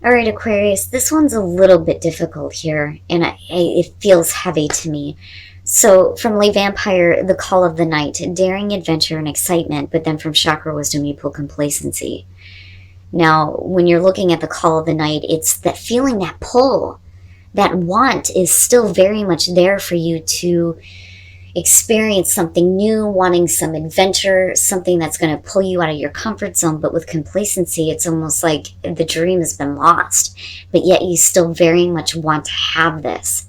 All right, Aquarius, this one's a little bit difficult here, and it feels heavy to me. So, from Lay Vampire, the call of the night, daring, adventure, and excitement, but then from Chakra Wisdom, you pull complacency. Now, when you're looking at the call of the night, it's that feeling, that pull, that want is still very much there for you to experience something new, wanting some adventure, something that's going to pull you out of your comfort zone. But with complacency, it's almost like the dream has been lost, but yet you still very much want to have this.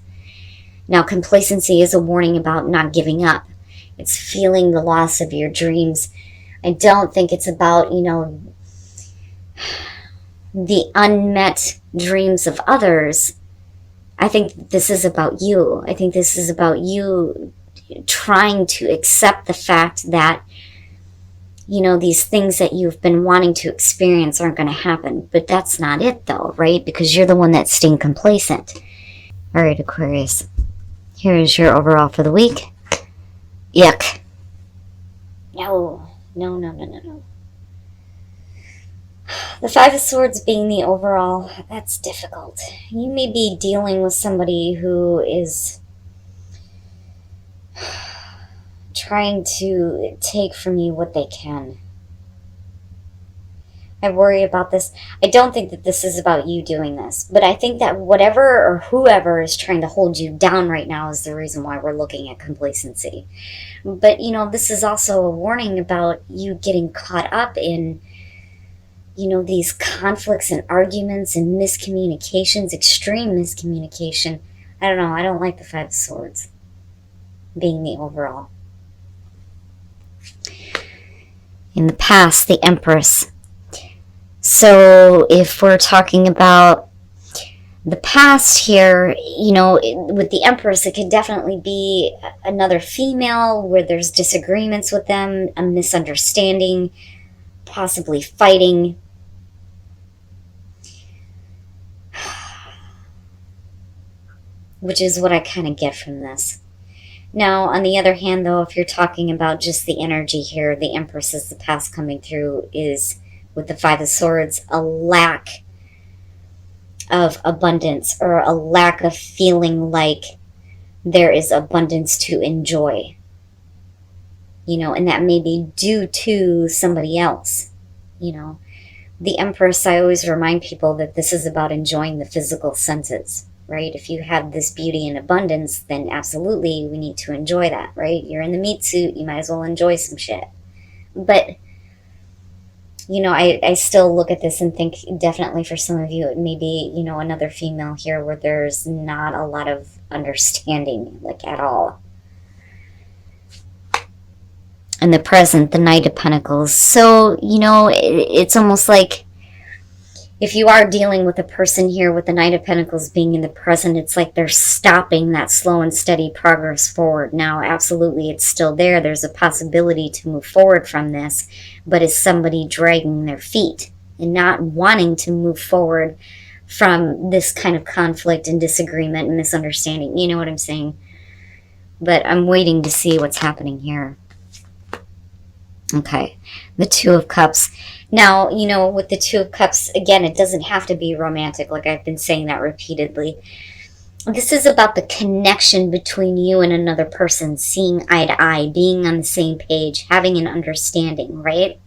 Now, complacency is a warning about not giving up. It's feeling the loss of your dreams. I don't think it's about, the unmet dreams of others. I think this is about you. I think this is about you trying to accept the fact that, these things that you've been wanting to experience aren't going to happen. But that's not it, though, right? Because you're the one that's staying complacent. All right, Aquarius. Here is your overall for the week. Yuck. No. The Five of Swords being the overall, that's difficult. You may be dealing with somebody who is trying to take from you what they can. I worry about this. I don't think that this is about you doing this, but I think that whatever or whoever is trying to hold you down right now is the reason why we're looking at complacency. But, this is also a warning about you getting caught up in, these conflicts and arguments and miscommunications, extreme miscommunication. I don't know. I don't like the Five of Swords being the overall. In the past, the Empress. So if we're talking about the past here, with the Empress, it could definitely be another female where there's disagreements with them, a misunderstanding, possibly fighting. Which is what I kind of get from this. Now, on the other hand, though, if you're talking about just the energy here, the Empress is the past coming through is, with the Five of Swords, a lack of abundance or a lack of feeling like there is abundance to enjoy. And that may be due to somebody else. The Empress, I always remind people that this is about enjoying the physical senses, right? If you have this beauty and abundance, then absolutely we need to enjoy that, right? You're in the meat suit, you might as well enjoy some shit. But I still look at this and think definitely for some of you it may be, another female here where there's not a lot of understanding, like at all. And the present, the Knight of Pentacles. So, it's almost like if you are dealing with a person here with the Knight of Pentacles being in the present, it's like they're stopping that slow and steady progress forward. Now, absolutely, it's still there. There's a possibility to move forward from this, but is somebody dragging their feet and not wanting to move forward from this kind of conflict and disagreement and misunderstanding? You know what I'm saying? But I'm waiting to see what's happening here. Okay, the Two of Cups. Now, with the Two of Cups, again, it doesn't have to be romantic, like I've been saying that repeatedly. This is about the connection between you and another person, seeing eye to eye, being on the same page, having an understanding, right?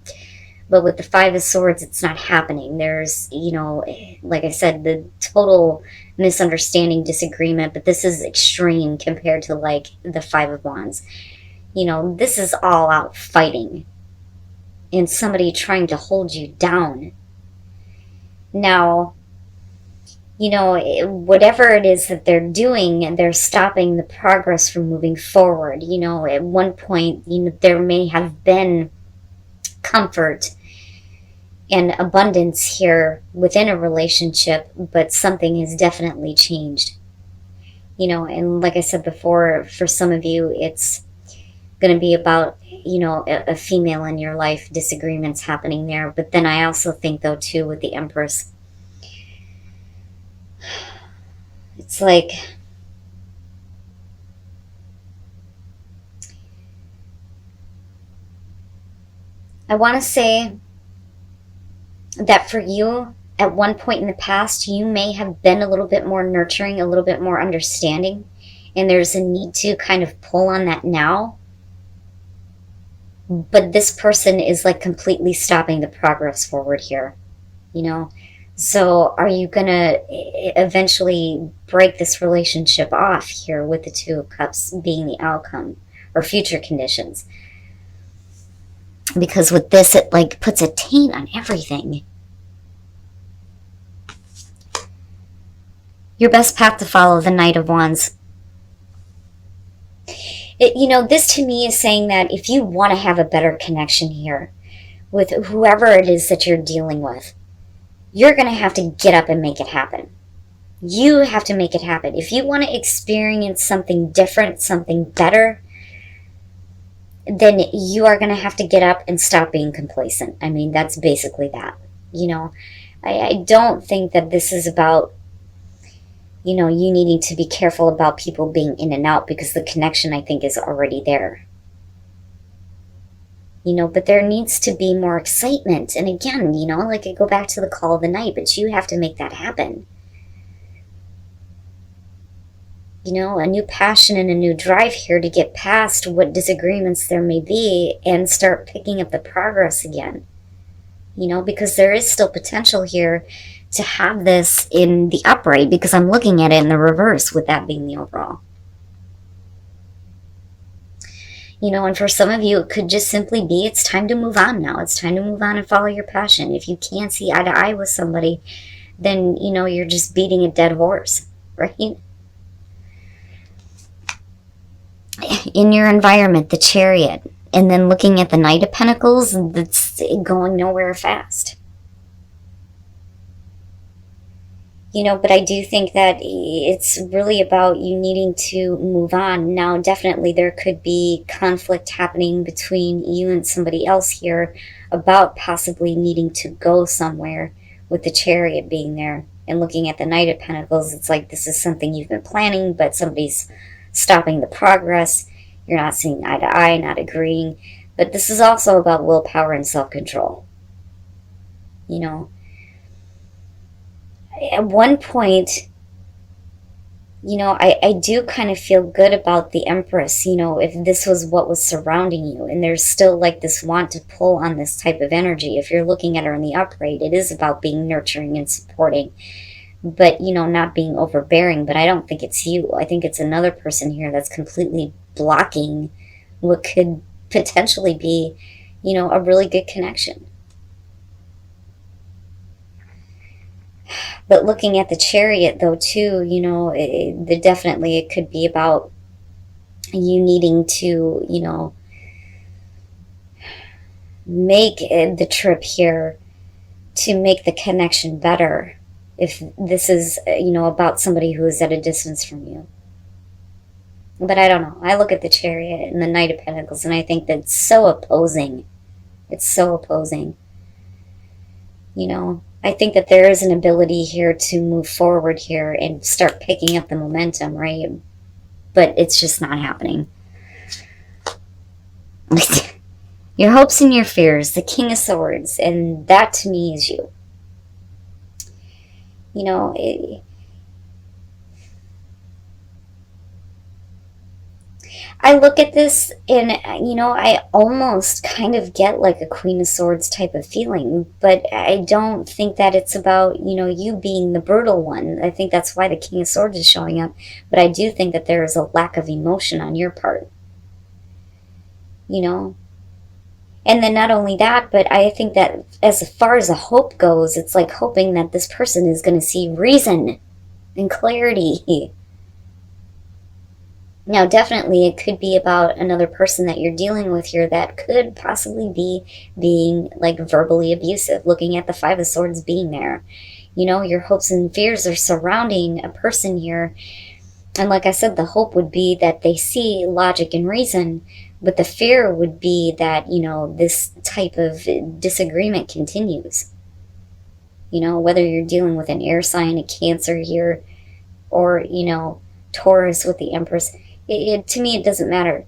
But with the Five of Swords, it's not happening. There's, like I said, the total misunderstanding, disagreement, but this is extreme compared to, like, the Five of Wands. This is all out fighting and somebody trying to hold you down. Now, whatever it is that they're doing, and they're stopping the progress from moving forward. At one point, there may have been comfort and abundance here within a relationship, but something has definitely changed. And like I said before, for some of you, it's going to be about, a female in your life, disagreements happening there. But then I also think, though, too, with the Empress, it's like I want to say that for you, at one point in the past, you may have been a little bit more nurturing, a little bit more understanding, and there's a need to kind of pull on that now. But this person is like completely stopping the progress forward here, you know? So are you going to eventually break this relationship off here with the Two of Cups being the outcome or future conditions? Because with this, it like puts a taint on everything. Your best path to follow, the Knight of Wands. This to me is saying that if you want to have a better connection here with whoever it is that you're dealing with, you're going to have to get up and make it happen. You have to make it happen. If you want to experience something different, something better, then you are going to have to get up and stop being complacent. I mean, that's basically that. I don't think that this is about, you needing to be careful about people being in and out, because the connection, I think, is already there. But there needs to be more excitement. And again, like I go back to the call of the night, but you have to make that happen. A new passion and a new drive here to get past what disagreements there may be and start picking up the progress again. Because there is still potential here to have this in the upright, because I'm looking at it in the reverse with that being the overall. And for some of you, it could just simply be it's time to move on now. It's time to move on and follow your passion. If you can't see eye to eye with somebody, then, you're just beating a dead horse, right? In your environment, the Chariot, and then looking at the Knight of Pentacles, that's going nowhere fast. But I do think that it's really about you needing to move on. Now, definitely there could be conflict happening between you and somebody else here about possibly needing to go somewhere, with the Chariot being there. And looking at the Knight of Pentacles, it's like this is something you've been planning, but somebody's stopping the progress. You're not seeing eye to eye, not agreeing. But this is also about willpower and self-control. At one point, I do kind of feel good about the Empress, if this was what was surrounding you. And there's still like this want to pull on this type of energy. If you're looking at her in the upright, it is about being nurturing and supporting. But, not being overbearing. But I don't think it's you. I think it's another person here that's completely blocking what could potentially be, a really good connection. But looking at the Chariot, though, too, definitely it could be about you needing to, make the trip here to make the connection better. If this is, about somebody who is at a distance from you. But I don't know. I look at the Chariot and the Knight of Pentacles, and I think that it's so opposing. It's so opposing. I think that there is an ability here to move forward here and start picking up the momentum, right? But it's just not happening. Your hopes and your fears, the King of Swords, and that to me is you. I look at this and, I almost kind of get like a Queen of Swords type of feeling, but I don't think that it's about, you being the brutal one. I think that's why the King of Swords is showing up, but I do think that there is a lack of emotion on your part, And then not only that, but I think that as far as the hope goes, it's like hoping that this person is going to see reason and clarity. Now, definitely it could be about another person that you're dealing with here that could possibly be being like verbally abusive, looking at the Five of Swords being there. Your hopes and fears are surrounding a person here. And like I said, the hope would be that they see logic and reason, but the fear would be that, this type of disagreement continues. Whether you're dealing with an air sign, a Cancer here, or, Taurus with the Empress, to me, it doesn't matter.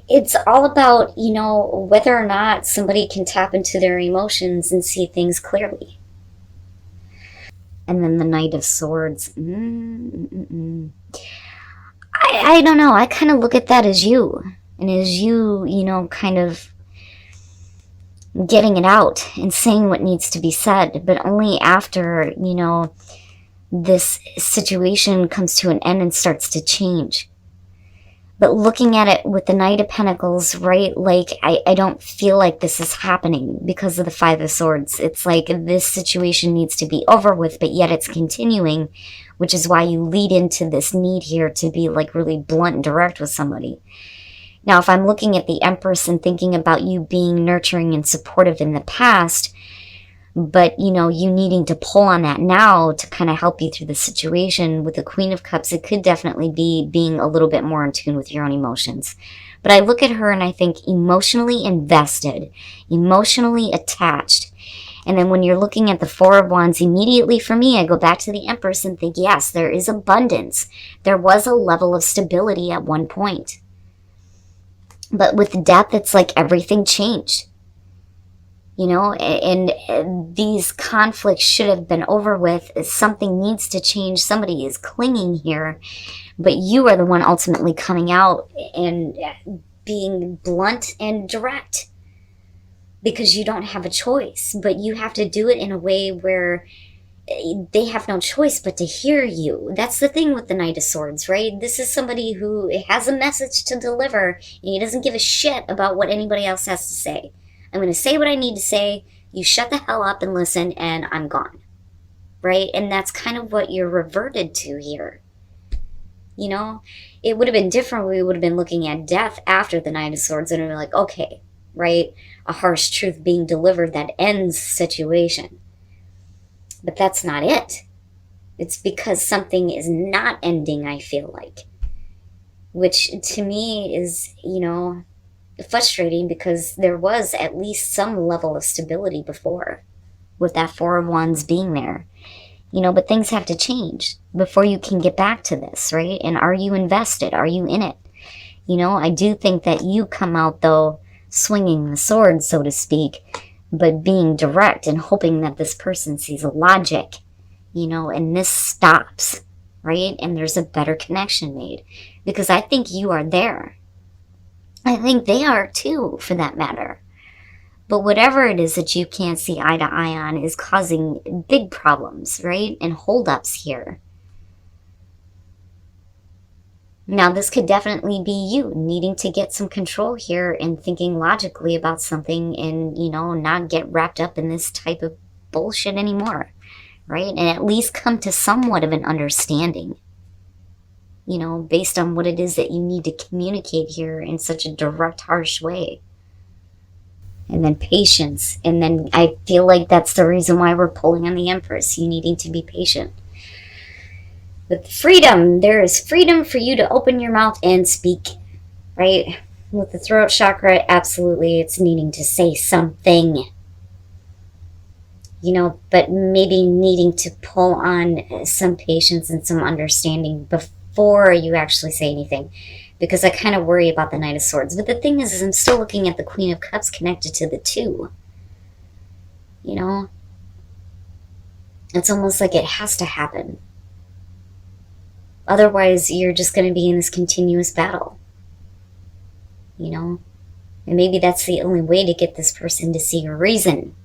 It's all about, you know, whether or not somebody can tap into their emotions and see things clearly. And then the Knight of Swords. I don't know. I kind of look at that as you. And as you, you know, kind of getting it out and saying what needs to be said. But only after, you know, this situation comes to an end and starts to change. But looking at it with the Knight of Pentacles, right, like, I don't feel like this is happening because of the Five of Swords. It's like this situation needs to be over with, but yet it's continuing, which is why you lead into this need here to be, like, really blunt and direct with somebody. Now, if I'm looking at the Empress and thinking about you being nurturing and supportive in the past, but, you know, you needing to pull on that now to kind of help you through the situation with the Queen of Cups, it could definitely be being a little bit more in tune with your own emotions. But I look at her and I think emotionally invested, emotionally attached. And then when you're looking at the Four of Wands, immediately for me, I go back to the Empress and think, yes, there is abundance. There was a level of stability at one point. But with death, it's like everything changed. You know, and these conflicts should have been over with. Something needs to change. Somebody is clinging here, but you are the one ultimately coming out and being blunt and direct because you don't have a choice, but you have to do it in a way where they have no choice but to hear you. That's the thing with the Knight of Swords, right? This is somebody who has a message to deliver and he doesn't give a shit about what anybody else has to say. I'm going to say what I need to say. You shut the hell up and listen, and I'm gone. Right? And that's kind of what you're reverted to here. You know? It would have been different. We would have been looking at death after the Knight of Swords, and we're like, okay, right? A harsh truth being delivered that ends the situation. But that's not it. It's because something is not ending, I feel like. Which, to me, is, you know, frustrating because there was at least some level of stability before with that Four of Wands being there, you know, but things have to change before you can get back to this, right? And are you invested? Are you in it? You know, I do think that you come out though swinging the sword, so to speak, but being direct and hoping that this person sees logic, you know, and this stops, right? And there's a better connection made because I think you are there. I think they are too, for that matter. But whatever it is that you can't see eye to eye on is causing big problems, right? And holdups here. Now, this could definitely be you needing to get some control here and thinking logically about something and, you know, not get wrapped up in this type of bullshit anymore, right? And at least come to somewhat of an understanding. You know, based on what it is that you need to communicate here in such a direct, harsh way. And then patience. And then I feel like that's the reason why we're pulling on the Empress. You needing to be patient. With freedom, there is freedom for you to open your mouth and speak. Right? With the throat chakra, absolutely, it's needing to say something. You know, but maybe needing to pull on some patience and some understanding before you actually say anything, because I kind of worry about the Knight of Swords. But the thing is I'm still looking at the Queen of Cups connected to the two. You know? It's almost like it has to happen. Otherwise, you're just going to be in this continuous battle. You know? And maybe that's the only way to get this person to see your reason.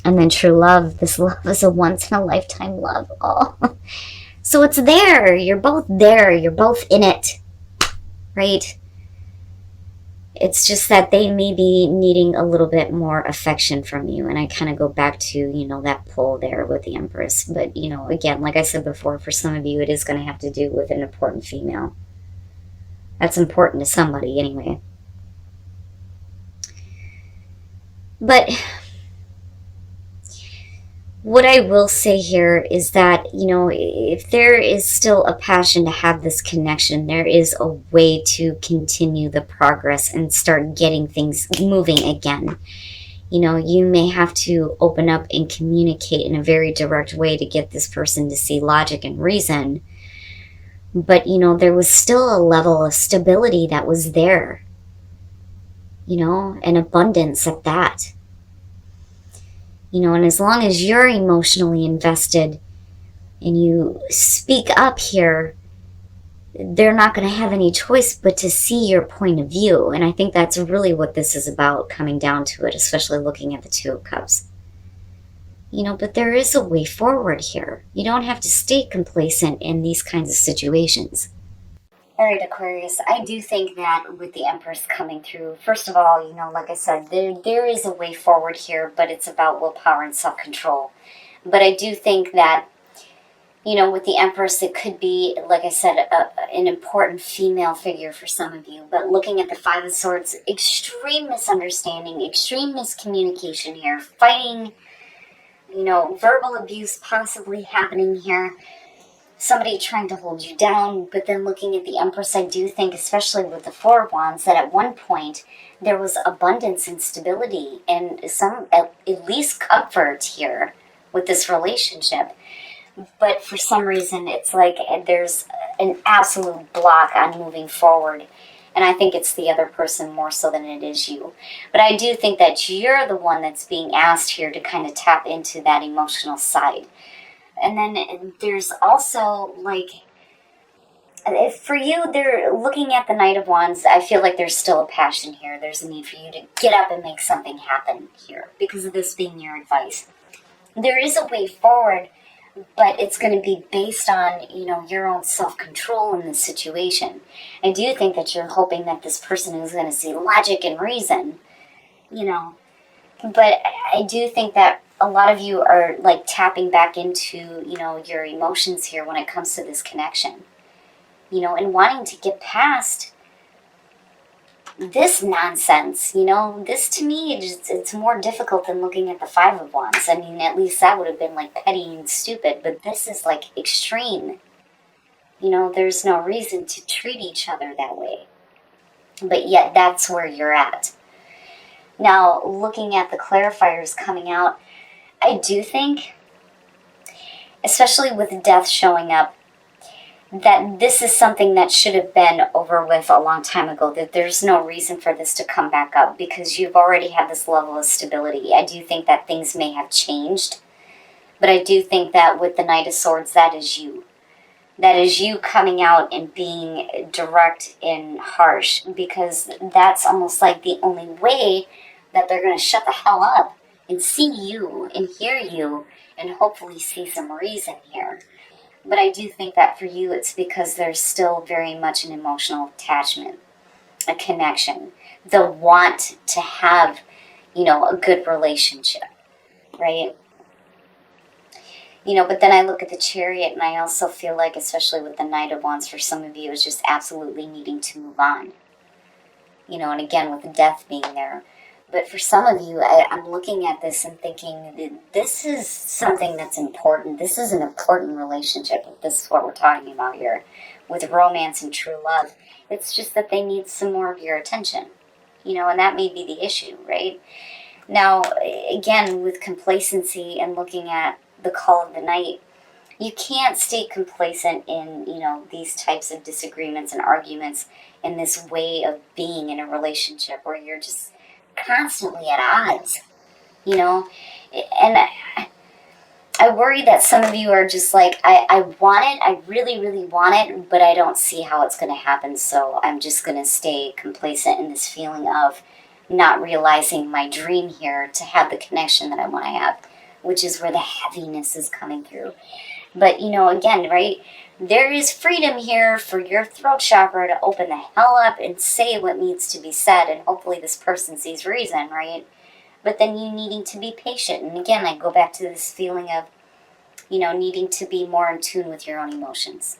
And then true love. This love is a once-in-a-lifetime love. Oh. So it's there. You're both there. You're both in it. Right? It's just that they may be needing a little bit more affection from you. And I kind of go back to, you know, that pull there with the Empress. But, you know, again, like I said before, for some of you, it is going to have to do with an important female. That's important to somebody anyway. But what I will say here is that, you know, if there is still a passion to have this connection, there is a way to continue the progress and start getting things moving again. You know, you may have to open up and communicate in a very direct way to get this person to see logic and reason. But, you know, there was still a level of stability that was there. an abundance at that. And as long as you're emotionally invested and you speak up here, they're not going to have any choice but to see your point of view. And I think that's really what this is about, coming down to it, especially looking at the Two of Cups. But there is a way forward here. You don't have to stay complacent in these kinds of situations. All right, Aquarius, I do think that with the Empress coming through, first of all, like I said, there is a way forward here, but it's about willpower and self-control. But I do think that, with the Empress, it could be, like I said, an important female figure for some of you. But looking at the Five of Swords, extreme misunderstanding, extreme miscommunication here, fighting, verbal abuse possibly happening here. Somebody trying to hold you down. But then looking at the Empress, I do think, especially with the Four of Wands, that at one point there was abundance and stability and some at least comfort here with this relationship. But for some reason, it's like there's an absolute block on moving forward. And I think it's the other person more so than it is you. But I do think that you're the one that's being asked here to kind of tap into that emotional side. And then there's also, like, for you, they're looking at the Knight of Wands. I feel like there's still a passion here. There's a need for you to get up and make something happen here because of this being your advice. There is a way forward, but it's going to be based on, your own self-control in this situation. I do think that you're hoping that this person is going to see logic and reason, But I do think that a lot of you are, like, tapping back into, your emotions here when it comes to this connection. And wanting to get past this nonsense, this to me, it's more difficult than looking at the Five of Wands. I mean, at least that would have been like petty and stupid, but this is like extreme. There's no reason to treat each other that way. But yet that's where you're at. Now, looking at the clarifiers coming out, I do think, especially with death showing up, that this is something that should have been over with a long time ago, that there's no reason for this to come back up because you've already had this level of stability. I do think that things may have changed, but I do think that with the Knight of Swords, that is you. That is you coming out and being direct and harsh, because that's almost like the only way that they're going to shut the hell up and see you and hear you and hopefully see some reason here. But I do think that for you, it's because there's still very much an emotional attachment, a connection, the want to have, a good relationship, right? But then I look at the Chariot and I also feel like, especially with the Knight of Wands, for some of you, it's just absolutely needing to move on. And again, with the death being there. But for some of you, I'm looking at this and thinking that this is something that's important. This is an important relationship. This is what we're talking about here with romance and true love. It's just that they need some more of your attention, and that may be the issue, right? Now, again, with complacency and looking at the call of the night, you can't stay complacent in, these types of disagreements and arguments in this way of being in a relationship where you're just constantly at odds, and I worry that some of you are just like, I want it, I really, really want it, but I don't see how it's going to happen, so I'm just going to stay complacent in this feeling of not realizing my dream here to have the connection that I want to have, which is where the heaviness is coming through. But, again, right, there is freedom here for your throat chakra to open the hell up and say what needs to be said, and hopefully this person sees reason, right? But then you needing to be patient. And again, I go back to this feeling of, needing to be more in tune with your own emotions.